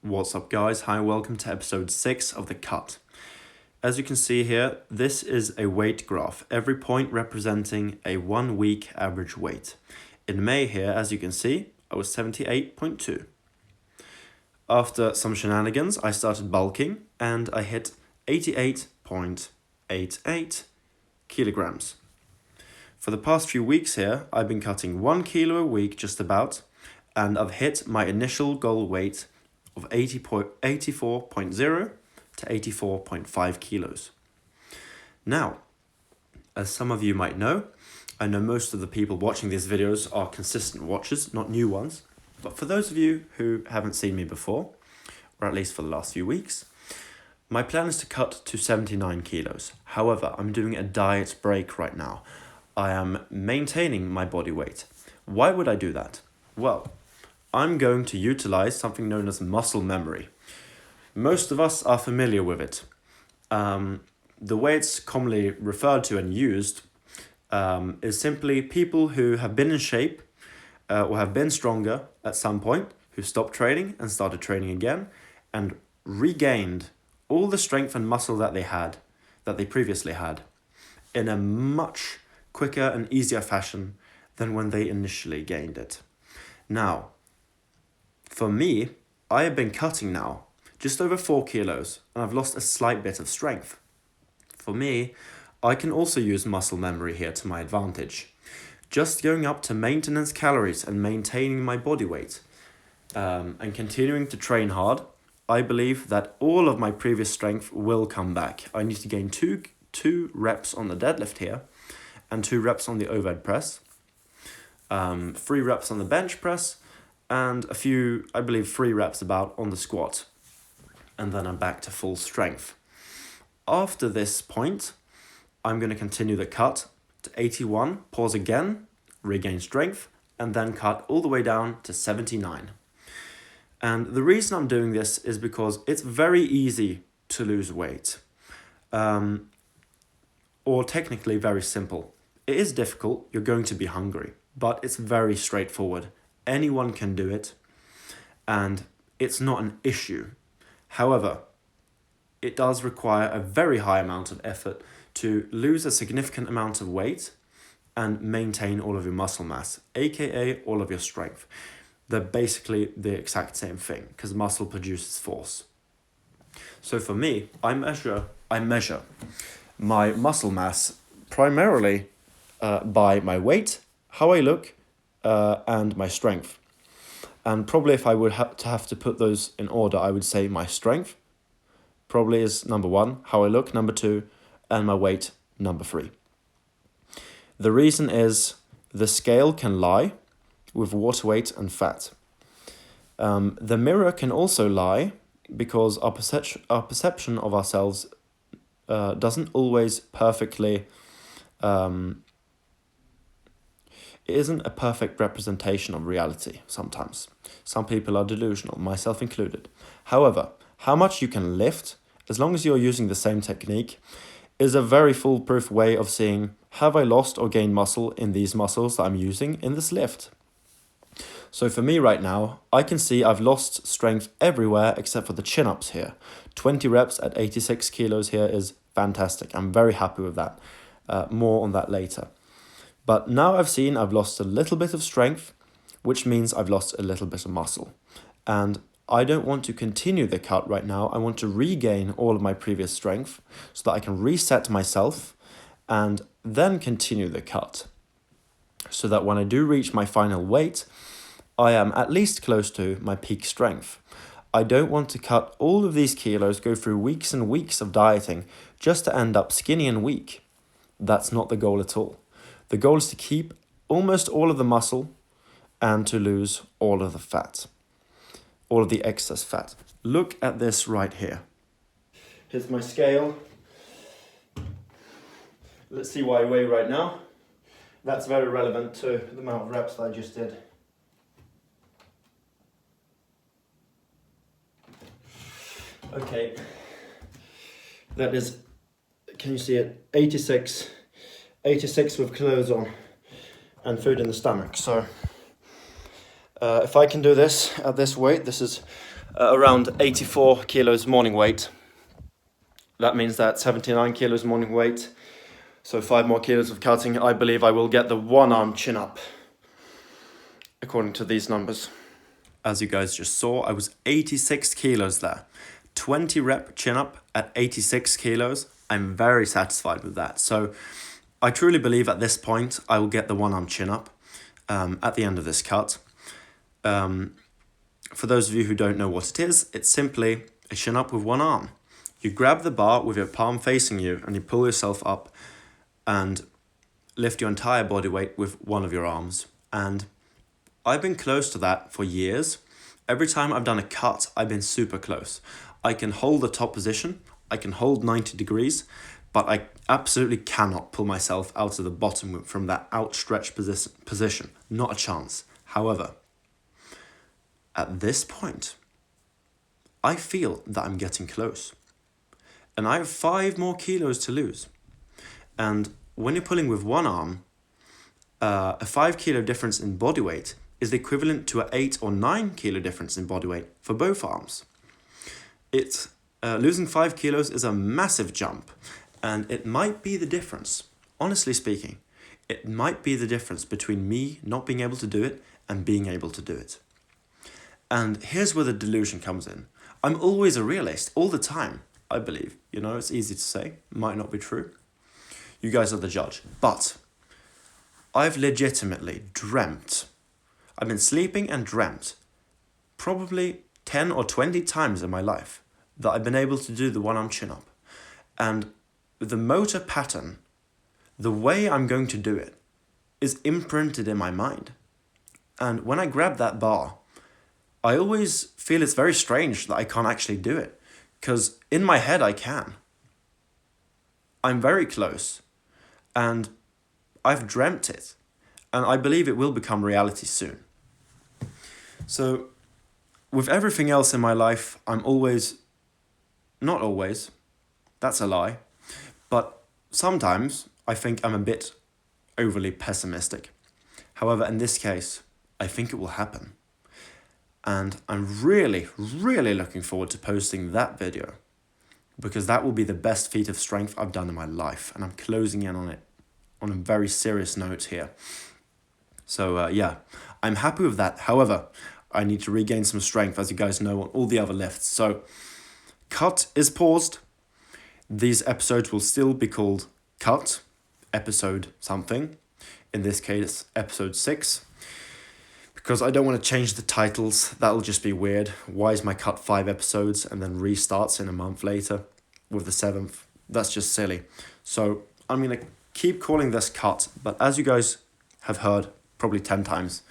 What's up guys, hi, welcome to episode 6 of The Cut. As you can see here, this is a weight graph, every point representing a 1 week average weight. In May here, as you can see, I was 78.2. After some shenanigans, I started bulking and I hit 88.88 kilograms. For the past few weeks here, I've been cutting 1 kilo a week just about, and I've hit my initial goal weight of 84.0 to 84.5 kilos. Now, as some of you might know, I know most of the people watching these videos are consistent watchers, not new ones. But for those of you who haven't seen me before, or at least for the last few weeks, my plan is to cut to 79 kilos. However, I'm doing a diet break right now. I am maintaining my body weight. Why would I do that? Well, I'm going to utilize something known as muscle memory. Most of us are familiar with it. The way it's commonly referred to and used is simply people who have been in shape or have been stronger at some point, who stopped training and started training again and regained all the strength and muscle that they previously had, in a much quicker and easier fashion than when they initially gained it. Now, for me, I have been cutting now just over 4 kilos and I've lost a slight bit of strength. For me, I can also use muscle memory here to my advantage. Just going up to maintenance calories and maintaining my body weight and continuing to train hard, I believe that all of my previous strength will come back. I need to gain two reps on the deadlift here and 2 reps on the overhead press, 3 reps on the bench press, and a few, I believe 3 reps about on the squat. And then I'm back to full strength. After this point, I'm going to continue the cut to 81, pause again, regain strength, and then cut all the way down to 79. And the reason I'm doing this is because it's very easy to lose weight. Or technically very simple. It is difficult, you're going to be hungry, but it's very straightforward. Anyone can do it, and it's not an issue. However, it does require a very high amount of effort to lose a significant amount of weight and maintain all of your muscle mass, aka all of your strength. They're basically the exact same thing, because muscle produces force. So for me, I measure my muscle mass primarily by my weight, how I look, and my strength. And probably if I would have to put those in order, I would say my strength probably is number 1, how I look number 2, and my weight number 3. The reason is the scale can lie with water weight and fat. The mirror can also lie because our perception of ourselves doesn't always perfectly... It isn't a perfect representation of reality sometimes. Some people are delusional, myself included. However, how much you can lift, as long as you're using the same technique, is a very foolproof way of seeing, have I lost or gained muscle in these muscles that I'm using in this lift? So for me right now, I can see I've lost strength everywhere except for the chin-ups here. 20 reps at 86 kilos here is fantastic. I'm very happy with that. More on that later. But now I've lost a little bit of strength, which means I've lost a little bit of muscle. And I don't want to continue the cut right now. I want to regain all of my previous strength so that I can reset myself and then continue the cut. So that when I do reach my final weight, I am at least close to my peak strength. I don't want to cut all of these kilos, go through weeks and weeks of dieting just to end up skinny and weak. That's not the goal at all. The goal is to keep almost all of the muscle and to lose all of the fat, all of the excess fat. Look at this right here. Here's my scale. Let's see what I weigh right now. That's very relevant to the amount of reps that I just did. Okay, that is, can you see it? 86 with clothes on and food in the stomach. So if I can do this at this weight, this is around 84 kilos morning weight. That means that 79 kilos morning weight. So 5 more kilos of cutting. I believe I will get the one arm chin up, according to these numbers. As you guys just saw, I was 86 kilos there. 20 rep chin up at 86 kilos. I'm very satisfied with that. So I truly believe at this point I will get the one arm chin up at the end of this cut. For those of you who don't know what it is, it's simply a chin up with one arm. You grab the bar with your palm facing you and you pull yourself up and lift your entire body weight with one of your arms. And I've been close to that for years. Every time I've done a cut, I've been super close. I can hold the top position, I can hold 90 degrees, but I absolutely cannot pull myself out of the bottom from that outstretched position. Not a chance. However, at this point, I feel that I'm getting close. And I have 5 more kilos to lose. And when you're pulling with one arm, a 5 kilo difference in body weight is equivalent to an 8 or 9 kilo difference in body weight for both arms. Losing 5 kilos is a massive jump, and it might be the difference. Honestly speaking, it might be the difference between me not being able to do it and being able to do it. And here's where the delusion comes in. I'm always a realist, all the time, I believe. You know, it's easy to say, might not be true. You guys are the judge. But I've legitimately dreamt. I've been sleeping and dreamt probably 10 or 20 times in my life that I've been able to do the one arm chin up. And the motor pattern, the way I'm going to do it, is imprinted in my mind. And when I grab that bar, I always feel it's very strange that I can't actually do it. Because in my head I can. I'm very close. And I've dreamt it. And I believe it will become reality soon. So, with everything else in my life, I'm not always, that's a lie, but sometimes I think I'm a bit overly pessimistic. However, in this case, I think it will happen. And I'm really, really looking forward to posting that video, because that will be the best feat of strength I've done in my life, and I'm closing in on it on a very serious note here. So yeah, I'm happy with that. However, I need to regain some strength, as you guys know, on all the other lifts. So cut is paused. These episodes will still be called cut, episode something. In this case, episode 6. Because I don't want to change the titles. That'll just be weird. Why is my cut 5 episodes and then restarts in a month later with the 7th? That's just silly. So I'm going to keep calling this cut. But as you guys have heard probably 10 times,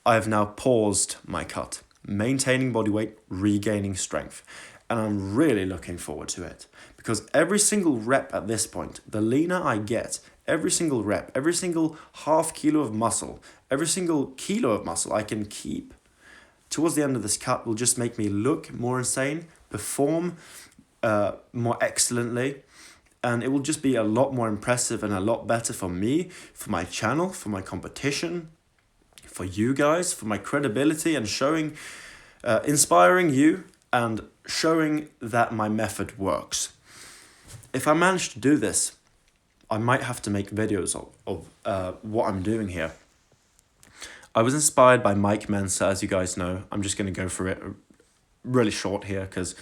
I have now paused my cut, maintaining body weight, regaining strength. And I'm really looking forward to it, because every single rep at this point, the leaner I get, every single rep, every single half kilo of muscle, every single kilo of muscle I can keep towards the end of this cut will just make me look more insane, perform more excellently, and it will just be a lot more impressive and a lot better for me, for my channel, for my competition, for you guys, for my credibility, and inspiring you and showing that my method works. If I manage to do this, I might have to make videos of what I'm doing here. I was inspired by Mike Mensa, as you guys know. I'm just going to go through it really short here because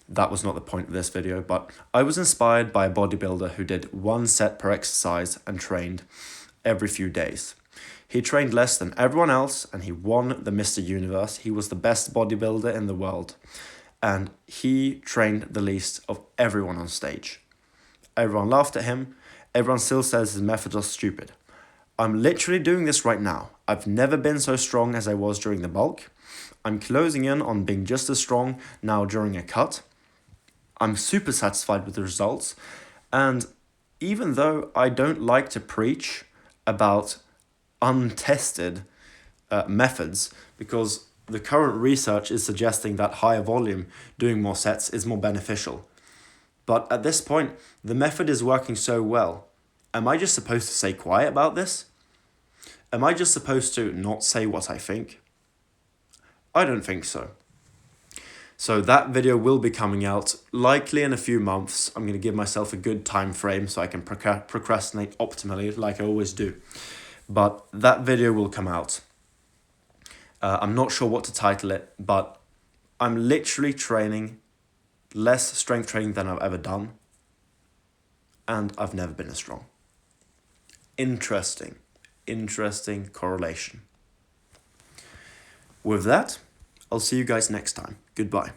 that was not the point of this video. But I was inspired by a bodybuilder who did 1 set per exercise and trained every few days. He trained less than everyone else and he won the Mr. Universe. He was the best bodybuilder in the world. And he trained the least of everyone on stage. Everyone laughed at him. Everyone still says his methods are stupid. I'm literally doing this right now. I've never been so strong as I was during the bulk. I'm closing in on being just as strong now during a cut. I'm super satisfied with the results. And even though I don't like to preach about untested methods, because the current research is suggesting that higher volume, doing more sets, is more beneficial. But at this point, the method is working so well. Am I just supposed to stay quiet about this? Am I just supposed to not say what I think? I don't think so. So that video will be coming out likely in a few months. I'm going to give myself a good time frame so I can procrastinate optimally like I always do. But that video will come out. I'm not sure what to title it, but I'm literally training less strength training than I've ever done. And I've never been as strong. Interesting correlation. With that, I'll see you guys next time. Goodbye.